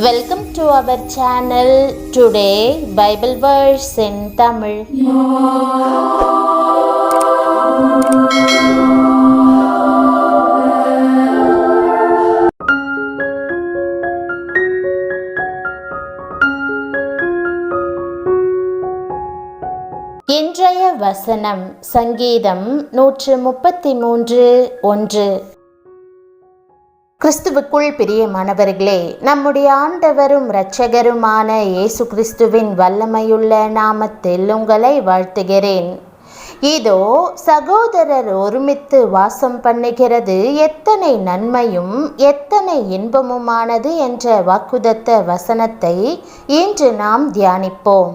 Welcome to our channel. Today Bible verse in Tamil. இன்றைய வசனம் சங்கீதம் 133:1. கிறிஸ்துவுக்குள் பிரியமானவர்களே, நம்முடைய ஆண்டவரும் இரட்சகருமான இயேசு கிறிஸ்துவின் வல்லமையுள்ள நாமத்தில் உங்களை வாழ்த்துகிறேன். இதோ சகோதரர் ஒருமித்து வாசம் பண்ணுகிறது எத்தனை நன்மையும் எத்தனை இன்பமுமானது என்ற வாக்குதத்த வசனத்தை இன்று நாம் தியானிப்போம்.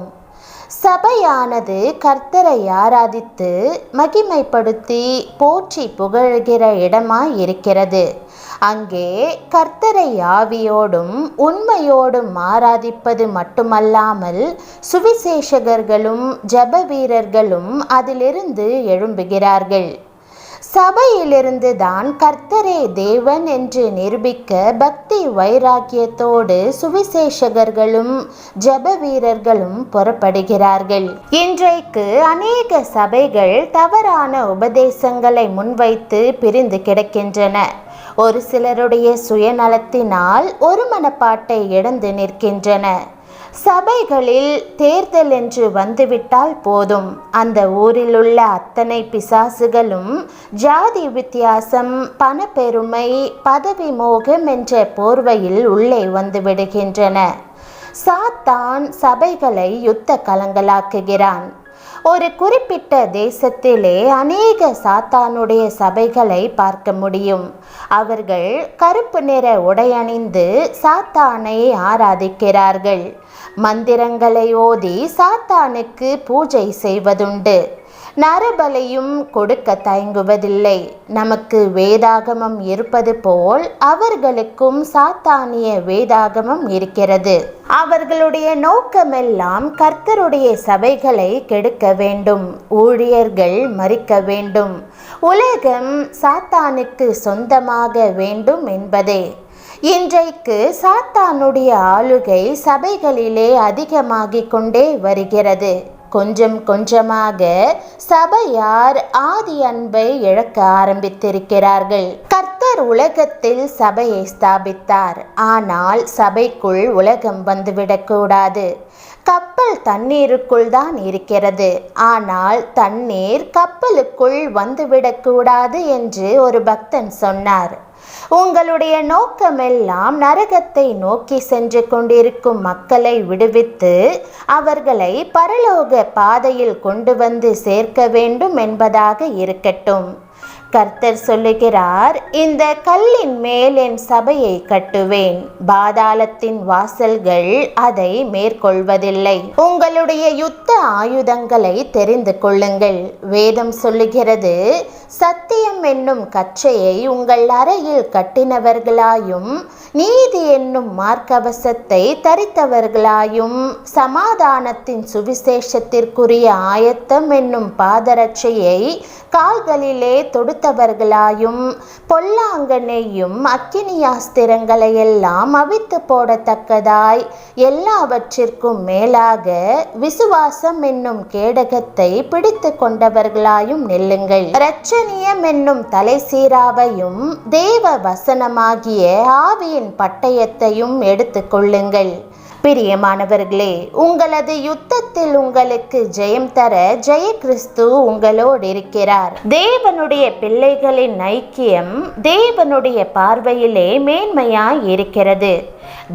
சபையானது கர்த்தரை ஆராதித்து மகிமைப்படுத்தி போற்றி புகழ்கிற இடமாய் இருக்கிறது. அங்கே கர்த்தரை ஆவியோடும் உண்மையோடும் ஆராதிப்பது மட்டுமல்லாமல் சுவிசேஷகர்களும் ஜெப வீரர்களும் அதிலிருந்து எழும்புகிறார்கள். சபையிலிருந்து தான் கர்த்தரே தேவன் என்று நிரூபிக்க பக்தி வைராக்கியத்தோடு சுவிசேஷகர்களும் ஜெப வீரர்களும் புறப்படுகிறார்கள். இன்றைக்கு அநேக சபைகள் தவறான உபதேசங்களை முன்வைத்து பிரிந்து கிடக்கின்றன. ஒரு சிலருடைய சுயநலத்தினால் ஒரு மனப்பாட்டை இழந்து நிற்கின்றன. சபைகளில் தேர்தல் என்று வந்துவிட்டால் போதும், அந்த ஊரில் உள்ள அத்தனை பிசாசுகளும் ஜாதி வித்தியாசம், பணப்பெருமை, பதவி மோகம் என்ற போர்வையில் உள்ளே வந்து விடுகின்றன. சாத்தான் சபைகளை யுத்த களங்களாக்குகிறான். ஒரு குறிப்பிட்ட தேசத்திலே அநேக சாத்தானுடைய சபைகளை பார்க்க முடியும். அவர்கள் கருப்பு நிற உடையணிந்து சாத்தானை ஆராதிக்கிறார்கள். மந்திரங்களை ஓதி சாத்தானுக்கு பூஜை செய்வதுண்டு. நரபலியும் கொடுக்க தயங்குவதில்லை. நமக்கு வேதாகமம் இருப்பது போல் அவர்களுக்கும் சாத்தானிய வேதாகமம் இருக்கிறது. அவர்களுடைய நோக்கமெல்லாம் கர்த்தருடைய சபைகளை கெடுக்க வேண்டும், ஊழியர்கள் மரிக்க வேண்டும், உலகம் சாத்தானுக்கு சொந்தமாக வேண்டும் என்பதே. இன்றைக்கு சாத்தானுடைய ஆளுகை சபைகளிலே அதிகமாகிக் கொண்டே வருகிறது. கொஞ்சம் கொஞ்சமாக சபையார் ஆதி அன்பை இழக்க ஆரம்பித்திருக்கிறார்கள். கர்த்தர் உலகத்தில் சபையை ஸ்தாபித்தார். ஆனால் சபைக்குள் உலகம் வந்துவிடக்கூடாது. கப்பல் தண்ணீருக்குள் தான் இருக்கிறது. ஆனால் தண்ணீர் கப்பலுக்குள் வந்துவிடக்கூடாது என்று ஒரு பக்தன் சொன்னார். உங்களுடைய நோக்கமெல்லாம் நரகத்தை நோக்கி சென்று கொண்டிருக்கும் மக்களை விடுவித்து அவர்களை பரலோக பாதையில் கொண்டு வந்து சேர்க்க வேண்டும் என்பதாக இருக்கட்டும். கர்த்தர் சொல்லுகிறார், இந்த கல்லின் மேல் என் சபையை கட்டுவேன், பாதாளத்தின் வாசல்கள் அதை மேற்கொள்வதில்லை. உங்களுடைய யுத்த ஆயுதங்களை தெரிந்து கொள்ளுங்கள். வேதம் சொல்லுகிறது, சத்தியம் என்னும் கச்சையை உங்கள் அறையில் கட்டினவர்களாயும் நீதி என்னும் மார்க்கவசத்தை தரித்தவர்களாயும் சமாதானத்தின் சுவிசேஷத்திற்குரிய ஆயத்தம் என்னும் பாதரட்சையை கால்களிலே தொடுத்தவர்களாயும் பொல்லாங்கனையும் அக்கினியாஸ்திரங்களையெல்லாம் அவித்து போடத்தக்கதாய் எல்லாவற்றிற்கும் மேலாக விசுவாசம் என்னும் கேடகத்தை பிடித்து கொண்டவர்களாயும் நெல்லுங்கள். இரட்சணியம் என்னும் தலை சீராவையும் தேவ வசனமாகிய ஆவியின் பட்டயத்தையும் எடுத்து கொள்ளுங்கள். பிரியமானவர்களே, உங்களது யுத்தத்தில் உங்களுக்கு ஜெயம் தர ஜெய கிறிஸ்து உங்களோடு இருக்கிறார். தேவனுடைய பிள்ளைகளின் ஐக்கியம் தேவனுடைய பார்வையிலே மேன்மையாய் இருக்கிறது.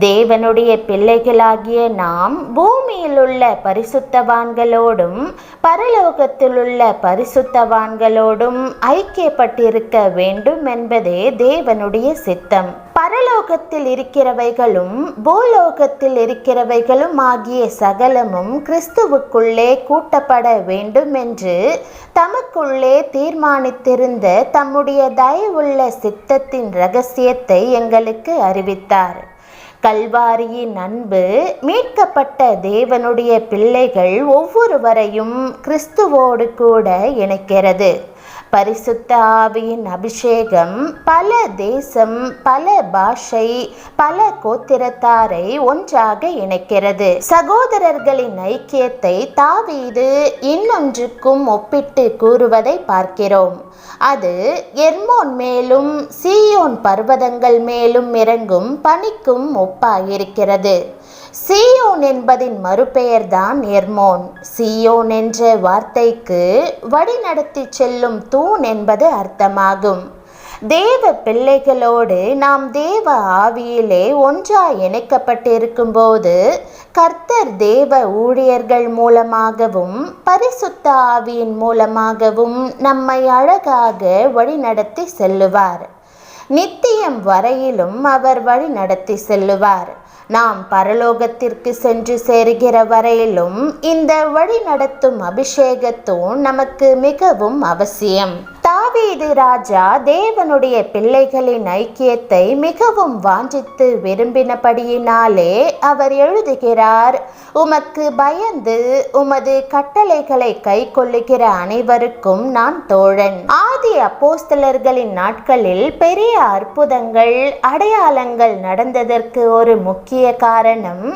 தேவனுடைய பிள்ளைகளாகிய நாம் பூமியில் உள்ள பரிசுத்தவான்களோடும் பரலோகத்தில் உள்ள பரிசுத்தவான்களோடும் ஐக்கியப்பட்டிருக்க வேண்டும் என்பதே தேவனுடைய சித்தம். பரலோகத்தில் இருக்கிறவைகளும் பூலோகத்தில் இருக்கிறவைகளும் ஆகிய சகலமும் கிறிஸ்துவுக்குள்ளே கூட்டப்பட வேண்டும் என்று தமக்குள்ளே தீர்மானித்திருந்த தம்முடைய தயவுள்ள சித்தத்தின் இரகசியத்தை எங்களுக்கு அறிவித்தார். கல்வாரியின் அன்பு மீட்கப்பட்ட தேவனுடைய பிள்ளைகள் ஒவ்வொருவரையும் கிறிஸ்துவோடு கூட இணைக்கிறது. பரிசுத்த ஆவியின் அபிஷேகம் பல தேசம், பல பாஷை, பல கோத்திரத்தாரை ஒன்றாக இணைக்கிறது. சகோதரர்களின் ஐக்கியத்தை தாவீது இன்னொன்றுக்கும் ஒப்பிட்டு கூறுவதை பார்க்கிறோம். அது எர்மோன் மேலும் சீயோன் பர்வதங்கள் மேலும் இறங்கும் பனிக்கும் ஒப்பாயிருக்கிறது. சீயோன் என்பதின் மறுபெயர்தான் எர்மோன். சீயோன் என்ற வார்த்தைக்கு வழிநடத்தி செல்லும் தூண் என்பது அர்த்தமாகும். தேவ பிள்ளைகளோடு நாம் தேவ ஆவியிலே ஒன்றாய் இணைக்கப்பட்டிருக்கும் போது கர்த்தர் தேவ ஊழியர்கள் மூலமாகவும் பரிசுத்த ஆவியின் மூலமாகவும் நம்மை அழகாக வழிநடத்தி செல்லுவார். நித்தியம் வரையிலும் அவர் வழி நடத்தி செல்லுவார். நாம் பரலோகத்திற்கு சென்று சேருகிற வரையிலும் இந்த வழி நடத்தும் அபிஷேகத்தூண் நமக்கு மிகவும் அவசியம். தாவீது ராஜா தேவனுடைய பிள்ளைகளின் ஐக்கியத்தை மிகவும் வாஞ்சித்து விரும்பினபடியினாலே அவர் எழுதுகிறார், உமக்கு பயந்து உமது கட்டளைகளை கை கொள்ளுகிற அனைவருக்கும் நான் தோழன். ஆதி அப்போஸ்தலர்களின் நாட்களில் பெரிய அற்புதங்கள், அடையாளங்கள் நடந்ததற்கு ஒரு முக்கிய காரணம்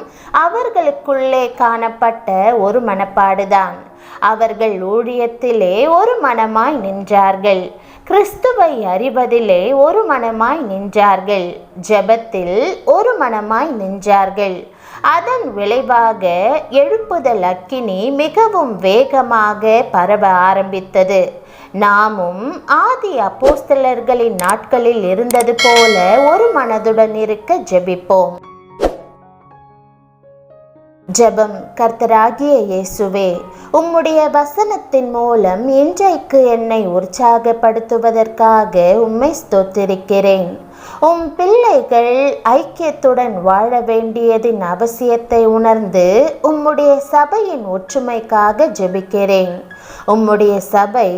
அவர்களுக்குள்ளே காணப்பட்ட ஒரு மனப்பாடுதான். அவர்கள் ஊழியத்திலே ஒரு மனமாய் நின்றார்கள். கிறிஸ்துவை அறிவதிலே ஒரு மனமாய் நின்றார்கள். ஜெபத்தில் ஒரு மனமாய் நின்றார்கள். அதன் விளைவாக எழுப்புதல் அக்கினி மிகவும் வேகமாக பரவ ஆரம்பித்தது. நாமும் ஆதி அப்போஸ்தலர்களின் நாட்களில் இருந்தது போல ஒரு மனதுடன் இருக்க ஜெபிப்போம். ஜெபம். கர்த்தராகிய இயேசுவே, உம்முடைய வசனத்தின் மூலம் இன்றைக்கு என்னை உற்சாகப்படுத்துவதற்காக உம்மை ஸ்தோத்திரிக்கிறேன். உம் பிள்ளைகள் ஐக்கியத்துடன் வாழ வேண்டியதின் அவசியத்தை உணர்ந்து உம்முடைய சபையின் ஒற்றுமைக்காக ஜெபிக்கிறேன். உம்முடைய சபை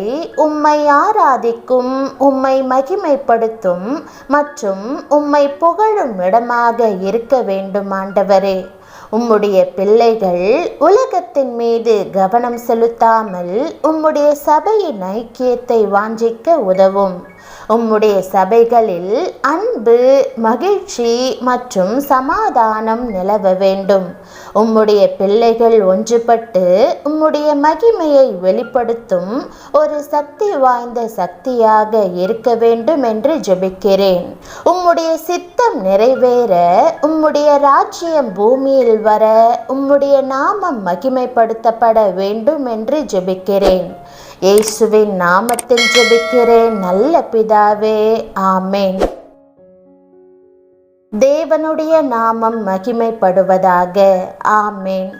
உம்மை ஆராதிக்கும், உம்மை மகிமைப்படுத்தும் மற்றும் உம்மை புகழும் இடமாக இருக்க வேண்டும் ஆண்டவரே. உம்முடைய பிள்ளைகள் உலகத்தின் மீது கவனம் செலுத்தாமல் உம்முடைய சபையின் ஐக்கியத்தை வாஞ்சிக்க உதவும். உம்முடைய சபைகளில் அன்பு, மகிழ்ச்சி மற்றும் சமாதானம் நிலவ வேண்டும். உம்முடைய பிள்ளைகள் ஒன்றுபட்டு உம்முடைய மகிமையை வெளிப்படுத்தும் ஒரு சக்தி வாய்ந்த சக்தியாக இருக்க வேண்டும் என்று ஜெபிக்கிறேன். உம்முடைய சித்தம் நிறைவேற, உம்முடைய ராஜ்யம் பூமியில் வர, உம்முடைய நாமம் மகிமைப்படுத்தப்பட வேண்டும் என்று ஜெபிக்கிறேன். இயேசுவின் நாமத்தில் ஜெபிக்கிறேன் நல்ல பிதாவே, ஆமென். தேவனுடைய நாமம் மகிமைப்படுவதாக. ஆமென்.